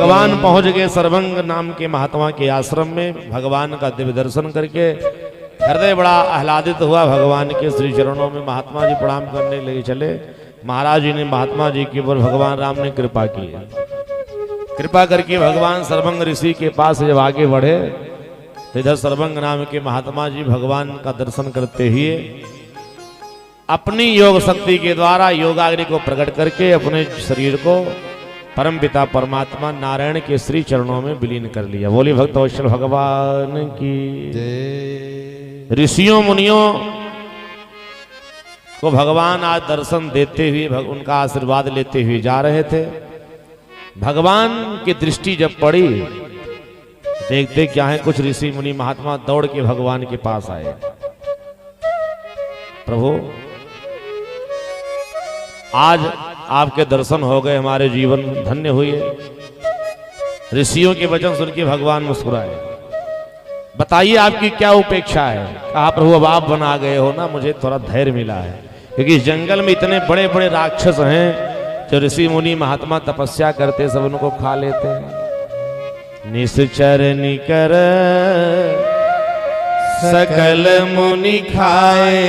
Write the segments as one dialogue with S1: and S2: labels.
S1: भगवान पहुंच गए सर्वंग नाम के महात्मा के आश्रम में। भगवान का दिव्य दर्शन करके हृदय बड़ा आह्लादित हुआ। भगवान के श्री चरणों में महात्मा जी प्रणाम करने लगे चले। महाराज जी ने महात्मा जी के ऊपर भगवान राम ने कृपा की। कृपा करके भगवान सर्वंग ऋषि के पास जब आगे बढ़े तो इधर सर्वंग नाम के महात्मा जी भगवान का दर्शन करते हुए अपनी योग शक्ति के द्वारा योगाग्नि को प्रकट करके अपने शरीर को परम पिता परमात्मा नारायण के श्री चरणों में विलीन कर लिया। बोली भक्त वत्सल भगवान की जय। ऋषियों मुनियों को भगवान आज दर्शन देते हुए उनका आशीर्वाद लेते हुए जा रहे थे। भगवान की दृष्टि जब पड़ी देखते क्या है, कुछ ऋषि मुनि महात्मा दौड़ के भगवान के पास आए। प्रभु आज आपके दर्शन हो गए, हमारे जीवन धन्य हुए। ऋषियों के वचन सुन के भगवान मुस्कुराए। बताइए आपकी क्या उपेक्षा है? कहा प्रभु अब आप बना गए हो ना, मुझे थोड़ा धैर्य मिला है, क्योंकि इस जंगल में इतने बड़े बड़े राक्षस हैं जो ऋषि मुनि महात्मा तपस्या करते सब उनको खा लेते हैं। निश्चर निकर सकल मुनि खाए,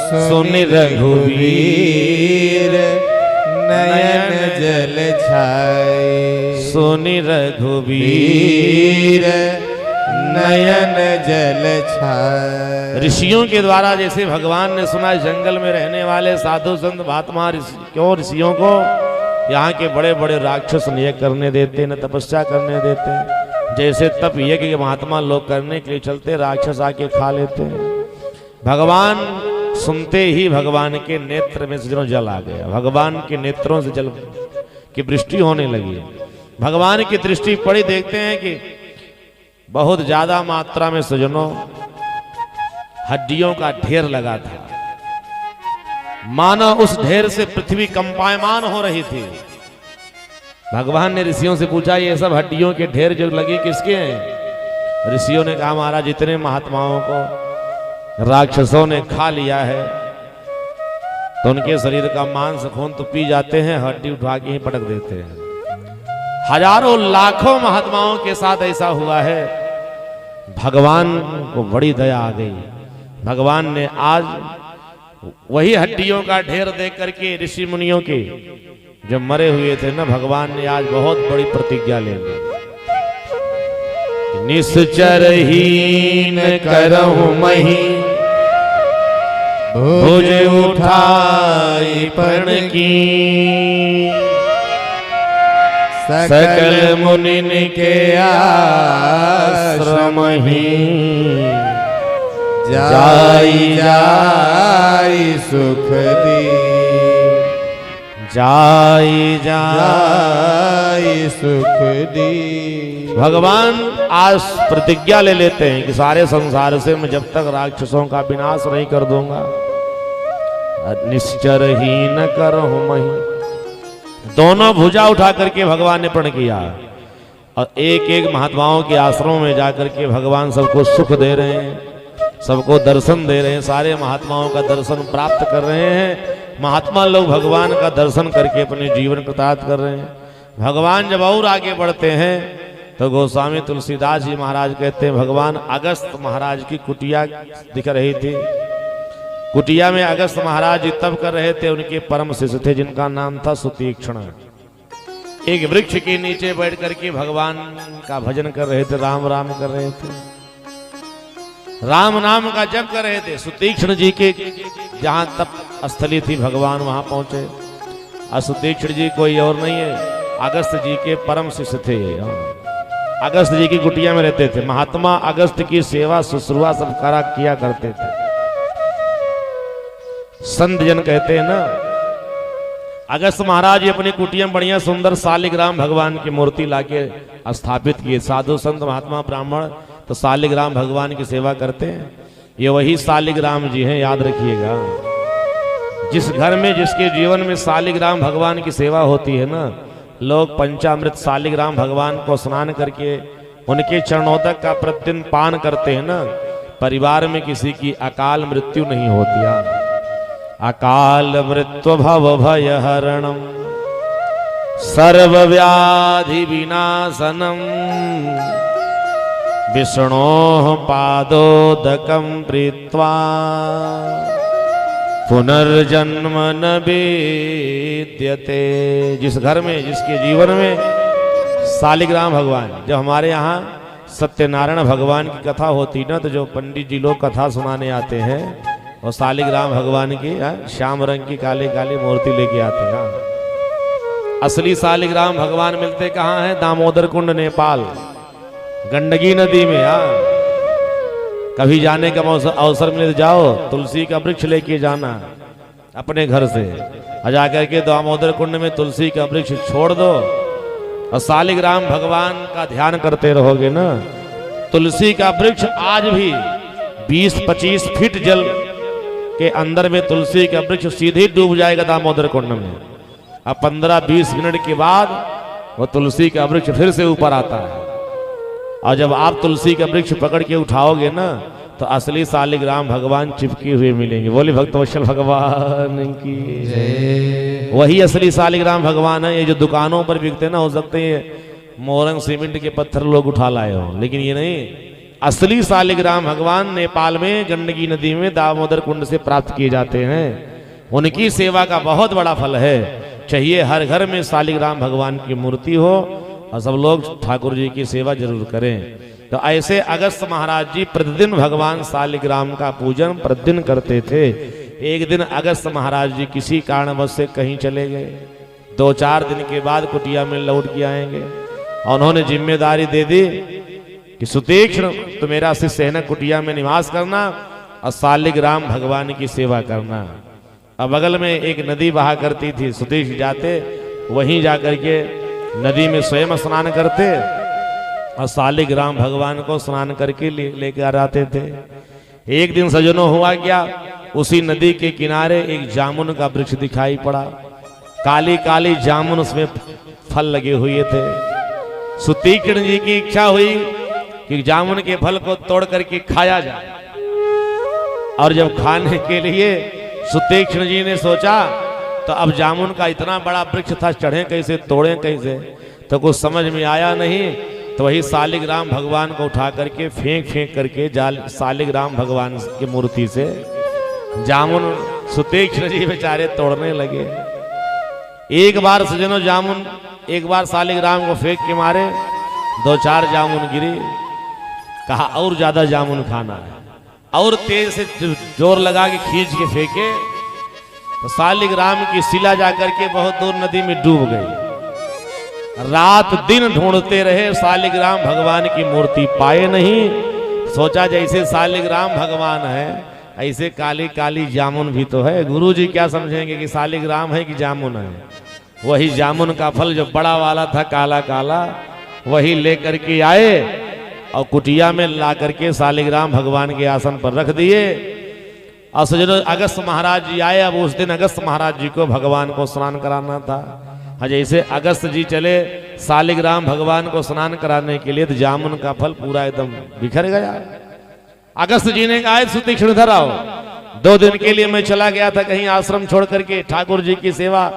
S1: सुन रघुवीर नयन जल छाए। सुन रघुवीर नयन जल छाए। ऋषियों के द्वारा जैसे भगवान ने सुना जंगल में रहने वाले साधु संत महात्मा क्यों ऋषियों को यहाँ के बड़े बड़े राक्षस न करने देते न तपस्या करने देते। जैसे तप यज्ञ के महात्मा लोग करने के लिए चलते राक्षस आके खा लेते हैं। भगवान सुनते ही भगवान के नेत्र में से जल आ गया। भगवान के नेत्रों से जल की वृष्टि होने लगी। भगवान की दृष्टि पड़ी, देखते हैं कि बहुत ज्यादा मात्रा में सजनों हड्डियों का ढेर लगा था। मानो उस ढेर से पृथ्वी कंपायमान हो रही थी। भगवान ने ऋषियों से पूछा ये सब हड्डियों के ढेर जो लगे किसके हैं? ऋषियों ने कहा महाराज जितने महात्माओं को राक्षसों ने खा लिया है तो उनके शरीर का मांस खून तो पी जाते हैं, हड्डी उठा के ही पटक देते हैं। हजारों लाखों महात्माओं के साथ ऐसा हुआ है। भगवान को बड़ी दया आ गई। भगवान ने आज वही हड्डियों का ढेर देख करके ऋषि मुनियों के जब मरे हुए थे ना, भगवान ने आज बहुत बड़ी प्रतिज्ञा ले ली। निश्चरहीन करहु मही भुज उठाई पण की। सकल मुनिन के आश्रम ही जाई जाई सुख दी। जाई जाई सुख दी। भगवान आज प्रतिज्ञा ले लेते हैं कि सारे संसार से मैं जब तक राक्षसों का विनाश नहीं कर दूंगा निश्चर ही न करहु मही। दोनों भुजा उठा करके भगवान ने प्रण किया और एक एक महात्माओं के आश्रमों में जाकर के भगवान सबको सुख दे रहे हैं, सबको दर्शन दे रहे हैं, सारे महात्माओं का दर्शन प्राप्त कर रहे हैं। महात्मा लोग भगवान का दर्शन करके अपने जीवन कृतार्थ कर रहे हैं। भगवान जब और आगे बढ़ते हैं तो गोस्वामी तुलसीदास जी महाराज कहते हैं भगवान अगस्त महाराज की कुटिया दिख रही थी। कुटिया में अगस्त महाराज जी तप कर रहे थे। उनके परम शिष्य थे जिनका नाम था सुतीक्ष्ण। एक वृक्ष के नीचे बैठ करके भगवान का भजन कर रहे थे, राम राम कर रहे थे, राम नाम का जप कर रहे थे। सुतीक्ष्ण जी के जहां तप स्थली थी भगवान वहां पहुंचे। और सुतीक्ष्ण जी कोई और नहीं है, अगस्त जी के परम शिष्य थे। अगस्त जी की कुटिया में रहते थे। महात्मा अगस्त की सेवा शुश्रूषा सब करा किया करते थे। संत जन कहते हैं ना, अगस्त महाराज अपनी कुटिया में बढ़िया सुंदर शालिग्राम भगवान की मूर्ति लाके स्थापित किए। साधु संत महात्मा ब्राह्मण तो शालिग्राम भगवान की सेवा करते हैं। ये वही शालिग्राम जी हैं, याद रखिएगा। जिस घर में जिसके जीवन में शालिग्राम भगवान की सेवा होती है ना, लोग पंचामृत शालिग्राम भगवान को स्नान करके उनके चरणोदक का प्रतिदिन पान करते हैं ना, परिवार में किसी की अकाल मृत्यु नहीं होती। अकाल मृत्यु भव भय हरणम सर्वव्याधि विनाशनम विष्णोः पादोदकं प्रीत्वा पुनर्जन्म न विद्यते। जिस घर में, जिसके जीवन में शालिग्राम भगवान, जब हमारे यहाँ सत्यनारायण भगवान की कथा होती ना, तो जो पंडित जी लोग कथा सुनाने आते हैं और शालिग्राम भगवान की श्याम रंग की काली काली मूर्ति लेके आते हैं। असली शालिग्राम भगवान मिलते कहाँ हैं? दामोदर कुंड, नेपाल, गंडकी नदी में। कभी जाने का अवसर मिले तो जाओ, तुलसी का वृक्ष लेके जाना अपने घर से, और जाकर के दामोदर कुंड में तुलसी का वृक्ष छोड़ दो और शालिग्राम भगवान का ध्यान करते रहोगे ना। तुलसी का वृक्ष आज भी 20-25 फीट जल के अंदर में तुलसी का वृक्ष सीधे डूब जाएगा दामोदर कुंड में। अब 15-20 मिनट के बाद वो तुलसी का वृक्ष फिर से ऊपर आता है, और जब आप तुलसी का वृक्ष पकड़ के उठाओगे ना, तो असली शालिग्राम भगवान चिपके हुए मिलेंगे। बोले भक्तवत्सल भगवान की जय। वही असली शालिग्राम भगवान है। ये जो दुकानों पर बिकते ना, हो सकते हैं मोरंग सीमेंट के पत्थर लोग उठा लाए हो, लेकिन ये नहीं। असली शालिग्राम भगवान नेपाल में गंडकी नदी में दामोदर कुंड से प्राप्त किए जाते हैं। उनकी सेवा का बहुत बड़ा फल है। चाहिए हर घर में शालिग्राम भगवान की मूर्ति हो और सब लोग ठाकुर जी की सेवा जरूर करें। तो ऐसे अगस्त महाराज जी प्रतिदिन भगवान शालिग्राम का पूजन प्रतिदिन करते थे। एक दिन अगस्त महाराज जी किसी कारणवश से कहीं चले गए। 2-4 दिन के बाद कुटिया में लौट के आएंगे, और उन्होंने जिम्मेदारी दे दी कि सुतीक्ष्ण तो मेरा शिष्य है ना, कुटिया में निवास करना और शालिग्राम भगवान की सेवा करना। अब बगल में एक नदी बहा करती थी, सुतीक्ष्ण जाते वहीं जाकर के नदी में स्वयं स्नान करते और शालिग्राम भगवान को स्नान करके लेकर आते थे। एक दिन सजनों हुआ क्या, उसी नदी के किनारे एक जामुन का वृक्ष दिखाई पड़ा। काली काली जामुन उसमें फल लगे हुए थे। सुतीक्ष्ण जी की इच्छा हुई कि जामुन के फल को तोड़ करके खाया जाए, और जब खाने के लिए सुतीक्ष्ण जी ने सोचा, तो अब जामुन का इतना बड़ा वृक्ष था, चढ़े कैसे, तोड़े कैसे, तो कुछ समझ में आया नहीं। तो वही शालिग्राम भगवान को उठा करके फेंक करके शालिग्राम भगवान की मूर्ति से जामुन सुतीक्ष्ण जी बेचारे तोड़ने लगे। एक बार सजनों जामुन, एक बार शालिग्राम को फेंक के मारे, 2-4 जामुन गिरी। कहा और ज्यादा जामुन खाना है, और तेज से जोर लगा के खींच के फेंके, तो शालिग्राम की शिला जाकर के बहुत दूर नदी में डूब गई। रात दिन ढूंढते रहे, शालिग्राम भगवान की मूर्ति पाए नहीं। सोचा जैसे शालिग्राम भगवान है, ऐसे काली काली जामुन भी तो है। गुरुजी क्या समझेंगे कि शालिग्राम है कि जामुन है। वही जामुन का फल जो बड़ा वाला था, काला काला, वही लेकर के आए और कुटिया में ला करके शालिग्राम भगवान के आसन पर रख दिए। और सजनों अगस्त महाराज जी आए। अब उस दिन अगस्त महाराज जी को भगवान को स्नान कराना था। जैसे अगस्त जी चले शालिग्राम भगवान को स्नान कराने के लिए, तो जामुन का फल पूरा एकदम बिखर गया। अगस्त जी ने कहा सुतीक्ष्ण इधर आओ, 2 दिन के लिए मैं चला गया था कहीं आश्रम छोड़ करके, ठाकुर जी की सेवा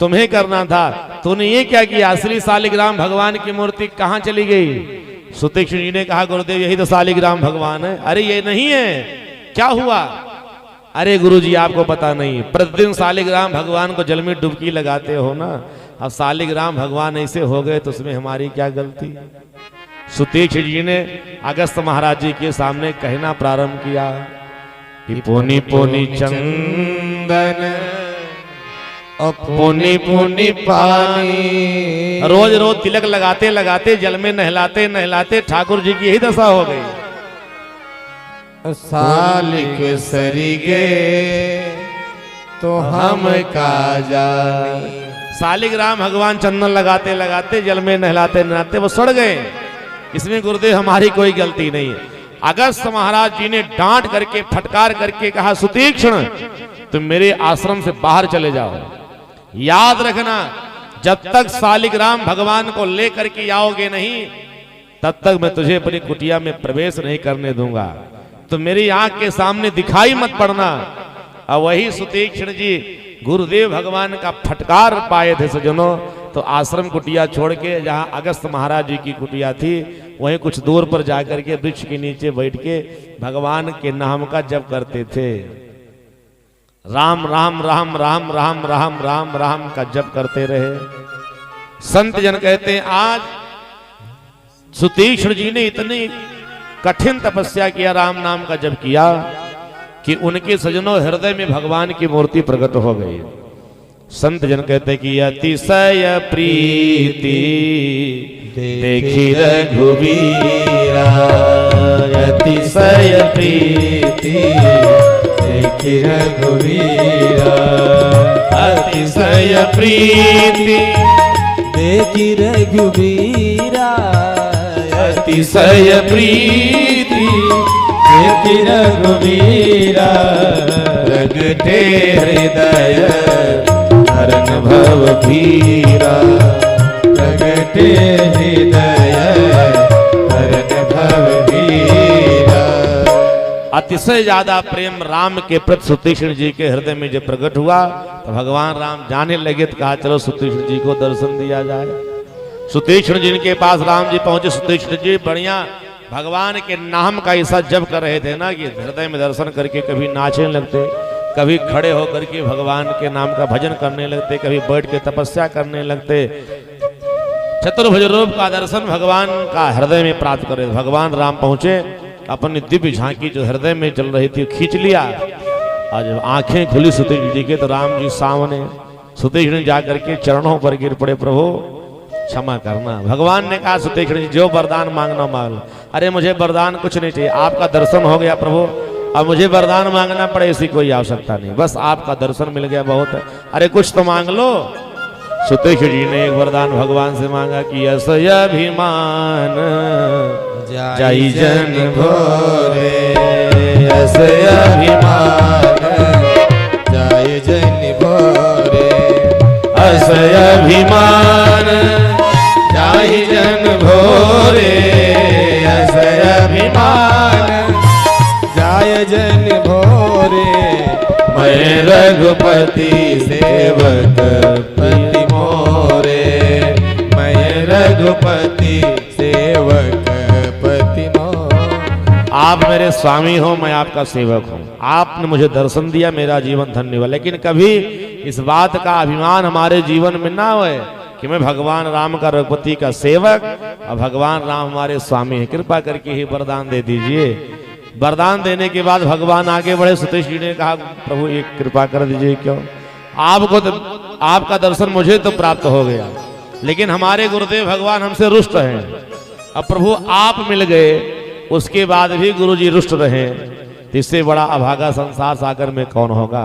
S1: तुम्हें करना था, तूने ये क्या किया? असली शालिग्राम भगवान की मूर्ति कहाँ चली गई? सुतीक्ष्ण जी ने कहा गुरुदेव यही तो शालिग्राम भगवान है। अरे ये नहीं है, क्या हुआ? अरे गुरुजी आपको पता नहीं, प्रतिदिन शालिग्राम भगवान को जल में डुबकी लगाते हो ना, अब शालिग्राम भगवान ऐसे हो गए तो उसमें हमारी क्या गलती? सुतीक्ष्ण जी ने अगस्त महाराज जी के सामने कहना प्रारंभ किया कि पुनि पुनि चंदन और पुनि पुनि पानी। रोज रोज तिलक लगाते लगाते जल में नहलाते नहलाते ठाकुर जी की यही दशा हो गई।
S2: सालिक सरिगे तो हम का जानी।
S1: शालिग्राम भगवान चंदन लगाते लगाते जल में नहलाते नहलाते वो सड़ गए। इसमें गुरुदेव हमारी कोई गलती नहीं है। अगस्त महाराज जी ने डांट करके फटकार करके कहा सुतीक्ष्ण तुम मेरे आश्रम से बाहर चले जाओ। याद रखना जब तक शालिग्राम भगवान को लेकर के आओगे नहीं तब तक मैं तुझे अपनी कुटिया में प्रवेश नहीं करने दूंगा। तो मेरी आंख के सामने दिखाई मत पड़ना। और वही सुतीक्ष्ण जी गुरुदेव भगवान का फटकार पाए थे सजनों, तो आश्रम कुटिया छोड़ के जहाँ अगस्त महाराज जी की कुटिया थी वहीं कुछ दूर पर जाकर के वृक्ष के नीचे बैठ के भगवान के नाम का जप करते थे। राम राम राम राम राम राम राम राम का जप करते रहे। संत जन कहते हैं आज सुतीक्ष्ण जी ने इतनी कठिन तपस्या किया, राम नाम का जप किया कि उनके सजनों हृदय में भगवान की मूर्ति प्रकट हो गई। संत जन कहते कि अतिशय प्रीति देखी रघुवीरा, अतिशय प्रीति देखी रघुवीरा, अतिशय प्रीति
S3: देखी रघुवीरा,
S1: अतिशय प्रीति
S3: देखी रघुवीरा,
S1: प्रगटे हृदय हरन भव भीरा,
S3: प्रगटे हृदय हरन भव भीरा।
S1: अतिशय ज्यादा प्रेम राम के प्रति सुतीक्ष्ण जी के हृदय में जब प्रकट हुआ तो भगवान राम जाने लगे तो कहा चलो सुतीक्ष्ण जी को दर्शन दिया जाए। सुतीक्ष्ण जी के पास राम जी पहुंचे। सुतीक्ष्ण जी बढ़िया भगवान के नाम का ऐसा जप कर रहे थे ना कि हृदय में दर्शन करके कभी नाचने लगते, कभी खड़े होकर के भगवान के नाम का भजन करने लगते, कभी बैठ के तपस्या करने लगते। चतुर्भुज रूप का दर्शन भगवान का हृदय में प्राप्त करे। भगवान राम पहुंचे, अपनी दिव्य झांकी जो हृदय में चल रही थी खींच लिया। और जब आंखें खुली सुतीक्ष्ण जी के तो राम जी सामने। सुतीक्ष्ण जाकर के चरणों पर गिर पड़े, प्रभु क्षमा करना। भगवान ने कहा सुतीक्ष्ण जी जो वरदान मांगना मांग लो। अरे मुझे वरदान कुछ नहीं चाहिए, आपका दर्शन हो गया प्रभु, अब मुझे वरदान मांगना पड़े ऐसी कोई आवश्यकता नहीं, बस आपका दर्शन मिल गया बहुत है। अरे कुछ तो मांग लो। सुतीक्ष्ण जी ने एक वरदान भगवान से मांगा कि असय अभिमान जाई जन भोरे, असय अभिमान
S3: जाय जन भोरे,
S1: असय अभिमान जाई जन भोरे, असय अभिमान
S3: जाय जन भोरे।
S1: मैं रघुपति सेवक
S3: पति मोरे, मैं रघुपति सेवक पति मोरे।
S1: आप मेरे स्वामी हो, मैं आपका सेवक हूँ, आपने मुझे दर्शन दिया, मेरा जीवन धन्य हुआ। लेकिन कभी इस बात का अभिमान हमारे जीवन में ना होए कि मैं भगवान राम का रघुपति का सेवक और भगवान राम हमारे स्वामी हैं, कृपा करके ही वरदान दे दीजिए। वरदान देने के बाद भगवान आगे बढ़े। सुतीक्ष्ण जी ने कहा प्रभु एक कृपा कर दीजिए, क्यों आपको तो आपका दर्शन मुझे तो प्राप्त हो गया, लेकिन हमारे गुरुदेव भगवान हमसे रुष्ट हैं। अब प्रभु आप मिल गए, उसके बाद भी गुरु जी रुष्ट रहे, इससे बड़ा अभागा संसार सागर में कौन होगा।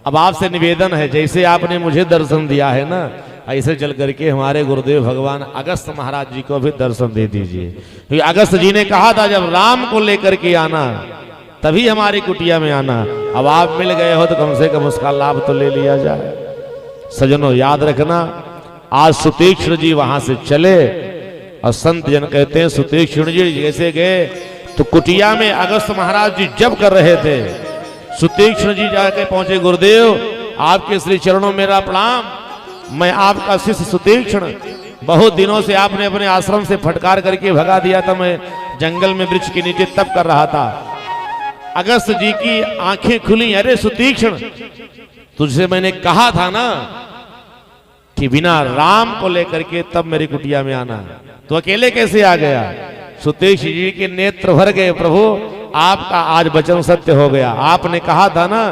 S1: अब आपसे निवेदन है, जैसे आपने मुझे दर्शन दिया है ना, ऐसे चल करके हमारे गुरुदेव भगवान अगस्त महाराज जी को भी दर्शन दे दीजिए। क्योंकि अगस्त जी ने कहा था जब राम को लेकर के आना तभी हमारी कुटिया में आना। अब आप मिल गए हो तो कम से कम उसका लाभ तो ले लिया जाए। सजनों याद रखना, आज सुतीक्ष्ण जी वहां से चले और संत जन कहते हैं सुतीक्ष्ण जी जैसे गए तो कुटिया में अगस्त महाराज जी जप कर रहे थे। सुतीक्ष्ण जी जाके पहुंचे, गुरुदेव आपके श्री चरणों मेरा प्रणाम, मैं आपका शिष्य सुतीक्ष्ण, बहुत दिनों से आपने अपने आश्रम से फटकार करके भगा दिया था, मैं जंगल में वृक्ष के नीचे तप कर रहा था। अगस्त जी की आंखें खुली, अरे सुतीक्ष्ण तुझसे मैंने कहा था ना कि बिना राम को लेकर के तब मेरी कुटिया में आना, तो अकेले कैसे आ गया। सुतीक्ष्ण जी के नेत्र भर गए, प्रभु आपका आज वचन सत्य हो गया, आपने कहा था ना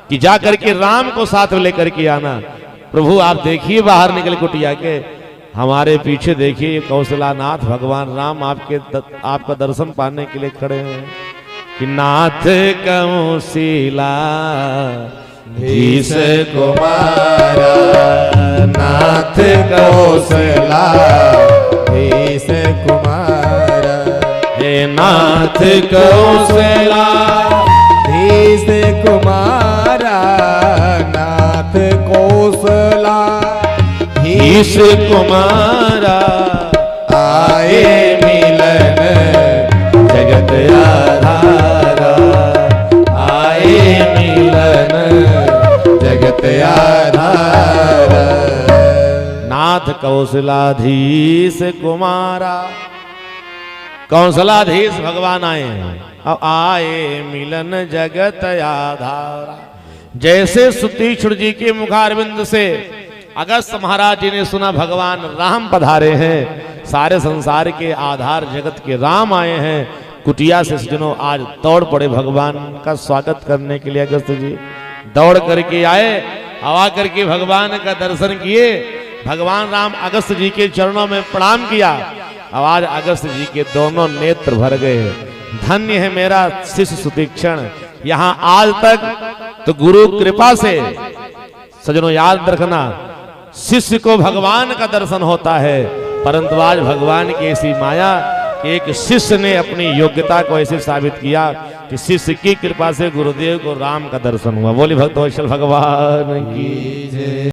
S1: कि जा करके राम को साथ में लेकर के आना। प्रभु आप देखिए बाहर निकल कुटिया के, हमारे पीछे देखिए कौशलानाथ भगवान राम आपका दर्शन पाने के लिए खड़े हैं कि नाथ कौशिला धीस
S3: कुमारा, नाथ कौशला धीस कुमारा,
S1: हे नाथ कौशला
S3: धीस कुमारा, नाथ कौशला
S1: धीस कुमारा,
S3: आए मिलन
S1: जगत आधारा,
S3: आए मिलन जगत आधारा।
S1: नाथ कौशलाधीश कुमारा। कौशलाधीश भगवान आए हैं। अब आए मिलन जगत आधारा। जैसे सुतीक्षण जी के मुखारविंद से अगस्त महाराज जी ने सुना भगवान राम पधारे हैं, सारे संसार के आधार जगत के राम आए हैं, कुटिया से सज्जनों आज दौड़ पड़े भगवान का स्वागत करने के लिए। अगस्त जी दौड़ करके आए, हवा करके भगवान का दर्शन किए। भगवान राम अगस्त जी के चरणों में प्रणाम किया। आवाज अगस्त जी के दोनों नेत्र भर गए। धन्य है मेरा शिष्य सुतीक्षण, यहाँ आज तक तो गुरु कृपा से, सज्जनों याद रखना, शिष्य को भगवान का दर्शन होता है, परंतु आज भगवान की ऐसी माया कि एक शिष्य ने अपनी योग्यता को ऐसे साबित किया कि शिष्य की कृपा से गुरुदेव को राम का दर्शन हुआ। बोली भक्त वत्सल भगवान की जय।